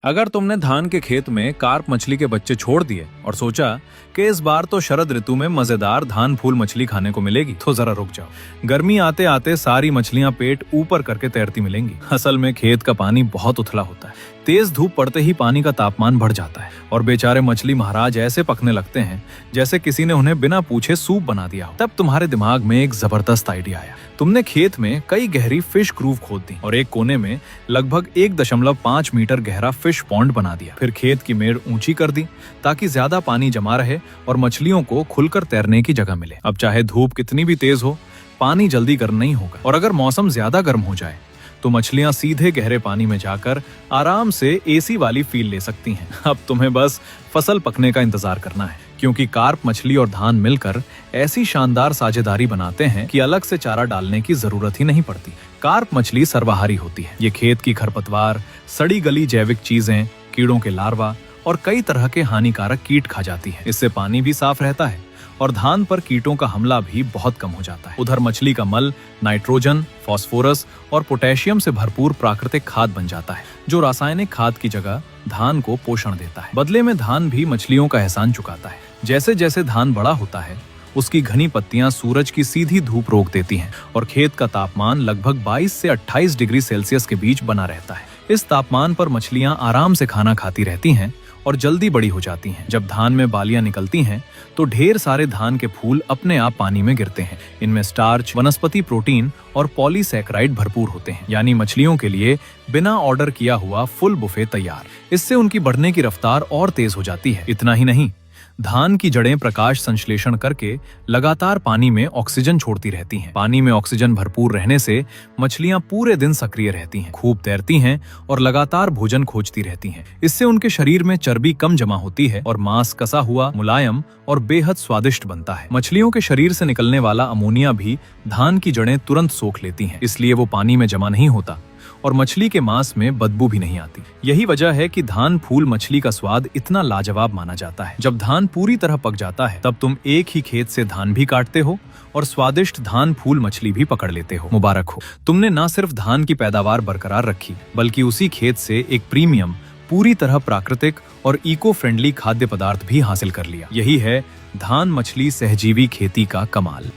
अगर तुमने धान के खेत में कार्प मछली के बच्चे छोड़ दिए और सोचा कि इस बार तो शरद ऋतु में मजेदार धान फूल मछली खाने को मिलेगी, तो जरा रुक जाओ। गर्मी आते आते सारी मछलियां पेट ऊपर करके तैरती मिलेंगी। असल में खेत का पानी बहुत उथला होता है। तेज धूप पड़ते ही पानी का तापमान बढ़ जाता है और बेचारे मछली महाराज ऐसे पकने लगते हैं जैसे किसी ने उन्हें बिना पूछे सूप बना दिया हो। तब तुम्हारे दिमाग में एक जबरदस्त आइडिया आया। तुमने खेत में कई गहरी फिश ग्रूव खोद दी और एक कोने में लगभग 1.5 मीटर गहरा फिश पॉन्ड बना दिया। फिर खेत की मेड़ ऊंची कर दी ताकि ज्यादा पानी जमा रहे और मछलियों को खुलकर तैरने की जगह मिले। अब चाहे धूप कितनी भी तेज हो, पानी जल्दी गर्म नहीं होगा और अगर मौसम ज्यादा गर्म हो जाए तो मछलियां सीधे गहरे पानी में जाकर आराम से एसी वाली फील ले सकती हैं। अब तुम्हें बस फसल पकने का इंतजार करना है, क्योंकि कार्प मछली और धान मिलकर ऐसी शानदार साझेदारी बनाते हैं कि अलग से चारा डालने की जरूरत ही नहीं पड़ती। कार्प मछली सर्वाहारी होती है। ये खेत की खरपतवार, सड़ी गली जैविक चीजें, कीड़ों के लार्वा और कई तरह के हानिकारक कीट खा जाती है। इससे पानी भी साफ रहता है और धान पर कीटों का हमला भी बहुत कम हो जाता है। उधर मछली का मल नाइट्रोजन, फास्फोरस और पोटेशियम से भरपूर प्राकृतिक खाद बन जाता है, जो रासायनिक खाद की जगह धान को पोषण देता है। बदले में धान भी मछलियों का एहसान चुकाता है। जैसे जैसे धान बड़ा होता है, उसकी घनी पत्तियां सूरज की सीधी धूप रोक देती हैं और खेत का तापमान लगभग 22 से 28 डिग्री सेल्सियस के बीच बना रहता है। इस तापमान पर मछलियां आराम से खाना खाती रहती हैं और जल्दी बड़ी हो जाती हैं। जब धान में बालियां निकलती हैं तो ढेर सारे धान के फूल अपने आप पानी में गिरते हैं। इनमें स्टार्च, वनस्पति प्रोटीन और पॉलीसैकेराइड भरपूर होते हैं, यानी मछलियों के लिए बिना ऑर्डर किया हुआ फुल बुफे तैयार। इससे उनकी बढ़ने की रफ्तार और तेज हो जाती है। इतना ही नहीं, धान की जड़ें प्रकाश संश्लेषण करके लगातार पानी में ऑक्सीजन छोड़ती रहती हैं। पानी में ऑक्सीजन भरपूर रहने से मछलियां पूरे दिन सक्रिय रहती हैं, खूब तैरती हैं और लगातार भोजन खोजती रहती हैं। इससे उनके शरीर में चर्बी कम जमा होती है और मांस कसा हुआ, मुलायम और बेहद स्वादिष्ट बनता है। मछलियों के शरीर से निकलने वाला अमोनिया भी धान की जड़ें तुरंत सोख लेती हैं, इसलिए वो पानी में जमा नहीं होता और मछली के मांस में बदबू भी नहीं आती। यही वजह है कि धान फूल मछली का स्वाद इतना लाजवाब माना जाता है। जब धान पूरी तरह पक जाता है, तब तुम एक ही खेत से धान भी काटते हो और स्वादिष्ट धान फूल मछली भी पकड़ लेते हो। मुबारक हो, तुमने न सिर्फ धान की पैदावार बरकरार रखी, बल्कि उसी खेत से एक प्रीमियम, पूरी तरह प्राकृतिक और इको फ्रेंडली खाद्य पदार्थ भी हासिल कर लिया। यही है धान मछली सहजीवी खेती का कमाल।